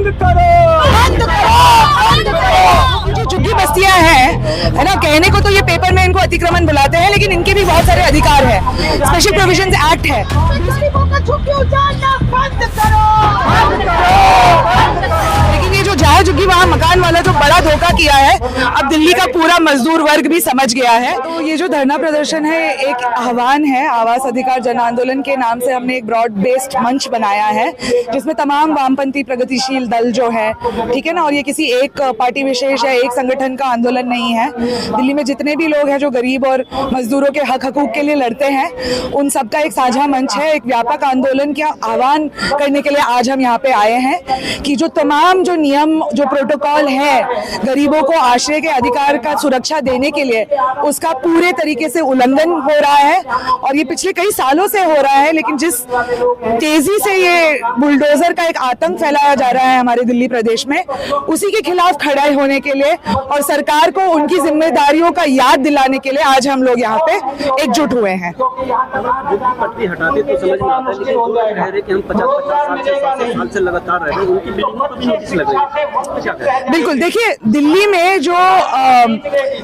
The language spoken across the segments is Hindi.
बंद करो, बंद करो, बंद करो। जो झुग्गी बस्तियां हैं, है ना, कहने को तो ये पेपर में इनको अतिक्रमण बुलाते हैं, लेकिन इनके भी बहुत सारे अधिकार है। स्पेशल प्रोविजंस एक्ट है। लेकिन ये जो जाए झुग्गी वहाँ मकान वाला जो बड़ा धोखा किया है, अब दिल्ली का पूरा मजदूर वर्ग भी समझ गया है। तो ये जो धरना प्रदर्शन है एक आह्वान है, आवास अधिकार जन आंदोलन के नाम से हमने एक ब्रॉड बेस्ड मंच बनाया है, जिसमें तमाम वामपंथी प्रगतिशील दल जो है, ठीक है ना, और ये किसी एक पार्टी विशेष या एक संगठन का आंदोलन नहीं है। दिल्ली में जितने भी लोग हैं जो गरीब और मजदूरों के हक हकूक के लिए लड़ते हैं, उन सबका एक साझा मंच है। एक व्यापक आंदोलन का आह्वान करने के लिए आज हम यहाँ पे आए हैं कि जो तमाम जो नियम जो प्रोटोकॉल है गरीबों को आश्रय के अधिकार का सुरक्षा देने के लिए, उसका पूरे तरीके से उल्लंघन हो रहा है और ये पिछले कई सालों से हो रहा है। लेकिन जिस तेजी से ये बुलडोजर का एक आतंक फैलाया जा रहा है हमारे दिल्ली प्रदेश में, उसी के खिलाफ खड़े होने के लिए और सरकार को उनकी जिम्मेदारियों का याद दिलाने के लिए आज हम लोग यहाँ पे एकजुट हुए हैं। पट्टी हटाते तो समझ में आता है, लेकिन वो कह रहे कि हम 50 साल से लगातार रह रहे हैं, उनकी बिल्डिंगों को भी नोटिस लग रही है। बिल्कुल, देखिए दिल्ली में जो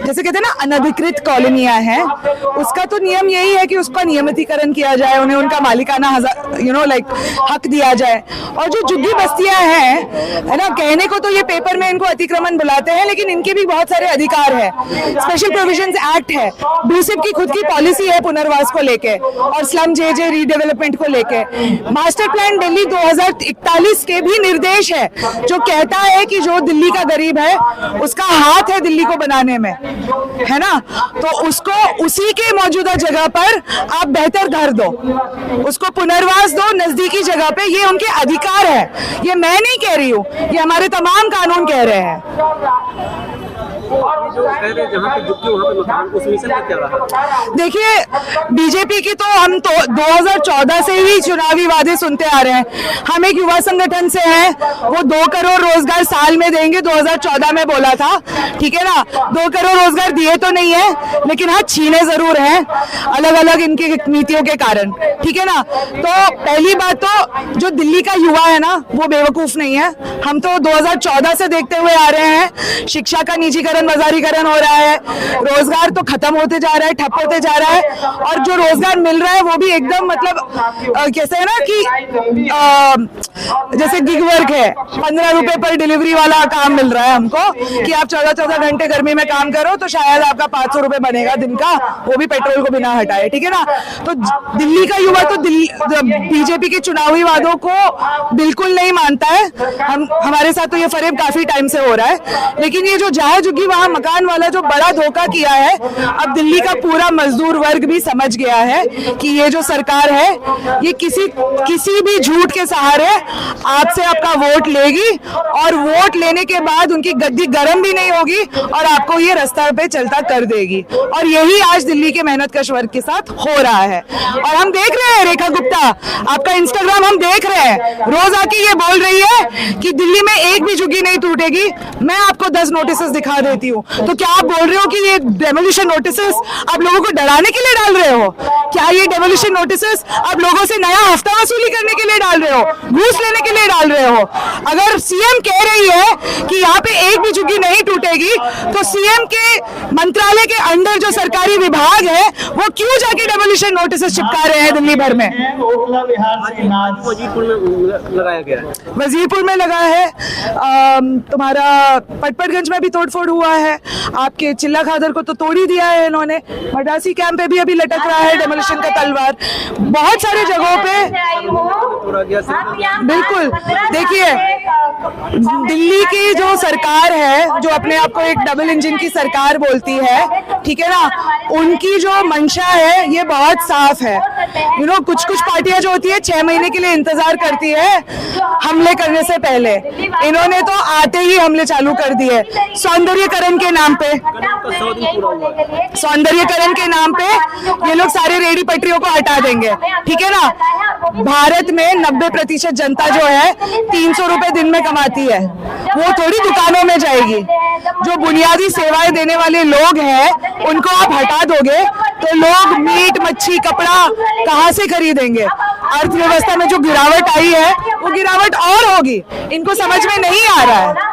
जैसे कहते हैं ना अनधिकृत कॉलोनियां हैं, उसका तो नियम यही है कि उसका नियमितीकरण किया जाए, उन्हें उनका मालिकाना हक दिया जाए। और जो झुग्गी बस्तियां हैं, है ना, कहने को तो ये पेपर में इनको अतिक्रमण बुलाते हैं, लेकिन इनके भी बहुत सारे अधिकार है। स्पेशल प्रोविजंस एक्ट है, डूसिप की खुद की पॉलिसी है पुनर्वास को लेके और स्लम जे रीडेवलपमेंट को लेके। मास्टर प्लान दिल्ली 2041 के भी निर्देश है जो कहता है कि जो दिल्ली का गरीब है उसका हाथ है दिल्ली को बनाने में, है ना, तो उसको उसी के मौजूदा जगह पर आप बेहतर घर दो, उसको पुनर्वास दो नजदीकी जगह पे। ये उनके अधिकार है, ये मैं नहीं कह रही हूँ, ये हमारे तमाम कानून कह रहे हैं। देखिए बीजेपी की तो हम तो 2014 से ही चुनावी वादे सुनते आ रहे हैं। हम एक युवा संगठन से हैं, वो 2 करोड़ रोजगार साल में देंगे 2014 में बोला था, ठीक है ना। 2 करोड़ रोजगार दिए तो नहीं है, लेकिन हाँ छीने जरूर हैं अलग अलग इनकी नीतियों के कारण, ठीक है ना। तो पहली बात तो जो दिल्ली का युवा है ना वो बेवकूफ नहीं है। हम तो 2014 से देखते हुए आ रहे हैं, शिक्षा का निजीकरण बाजारीकरण हो रहा है, रोजगार तो खत्म होते जा रहा है, ठप होते जा रहा है, और जो रोजगार मिल रहा है वो भी एकदम मतलब कैसे है ना कि जैसे गिग वर्क है, 15 रुपए पर डिलीवरी वाला काम मिल रहा है हमको कि आप 14-14 घंटे गर्मी में काम करो तो शायद आपका 500 रुपए बनेगा दिन का, वो भी पेट्रोल को बिना हटाए, ठीक है ना। तो दिल्ली का युवा तो बीजेपी के चुनावी वादों को बिल्कुल नहीं मानता है। हमारे साथ तो ये फरेब काफी टाइम से हो रहा है। लेकिन ये जो जाए झुग्गी वहाँ मकान वाला जो बड़ा धोखा किया है, अब दिल्ली का पूरा मजदूर वर्ग भी समझ गया है कि ये जो सरकार है ये किसी भी झूठ के सहारे आपसे आपका वोट लेगी और वोट लेने के बाद उनकी गद्दी गर्म भी नहीं होगी और आपको ये रास्ता पे चलता कर देगी। और यही आज दिल्ली के मेहनतकश वर्ग के साथ हो रहा है। और हम देख रहे हैं, रेखा गुप्ता आपका इंस्टाग्राम हम देख रहे हैं, रोज आके ये बोल रही है कि दिल्ली में एक भी झुग्गी नहीं टूटेगी। मैं आपको 10 नोटिसेस दिखा देती हूँ। तो क्या आप बोल रहे हो कि ये डेमोलिशन नोटिसेस आप लोगों को डराने के लिए डाल रहे हो? क्या ये डेमोलिशन नोटिसेस आप लोगों से नया हफ्ता वसूली करने के लिए डाल रहे हो, घूस लेने के लिए डाल रहे हो? अगर सीएम कह रही है कि यहाँ पे एक भी झुग्गी नहीं टूटेगी, तो सीएम के मंत्रालय के अंदर जो सरकारी विभाग है वो क्यों जाके डेमोलिशन नोटिसेस चिपका रहे हैं दिल्ली भर में? वजीरपुर में लगाया गया है, वजीरपुर में लगा है, तुम्हारा पटपटगंज में भी तोड़फोड़ हुआ है, आपके चिल्ला खादर को तो तोड़ ही दिया है इन्होंने, मडासी कैंप पे भी अभी लटक रहा है डेमोलिशन का तलवार, बहुत सारे जगहों पे। बिल्कुल, देखिए दिल्ली की जो सरकार है जो अपने आप को एक डबल इंजन की सरकार बोलती है, ठीक है ना, उनकी जो मंशा है ये बहुत साफ है। कुछ पार्टियां जो होती है 6 महीने के लिए इंतजार करती है हमले करने से पहले, इन्होंने तो आते ही हमले चालू कर दिए सौंदर्यकरण के नाम पे। सौंदर्यकरण के नाम पे ये लोग सारे रेडी पटरियों को हटा देंगे, ठीक है ना। भारत में 90% जनता जो है 300 रुपए दिन में कमाती है, वो थोड़ी दुकानों में जाएगी। जो बुनियादी सेवाएं देने वाले लोग हैं उनको आप हटा दोगे तो लोग मीट मच्छी कपड़ा कहाँ से खरीदेंगे? अर्थव्यवस्था में जो गिरावट आई है वो गिरावट और होगी, इनको समझ में नहीं आ रहा है।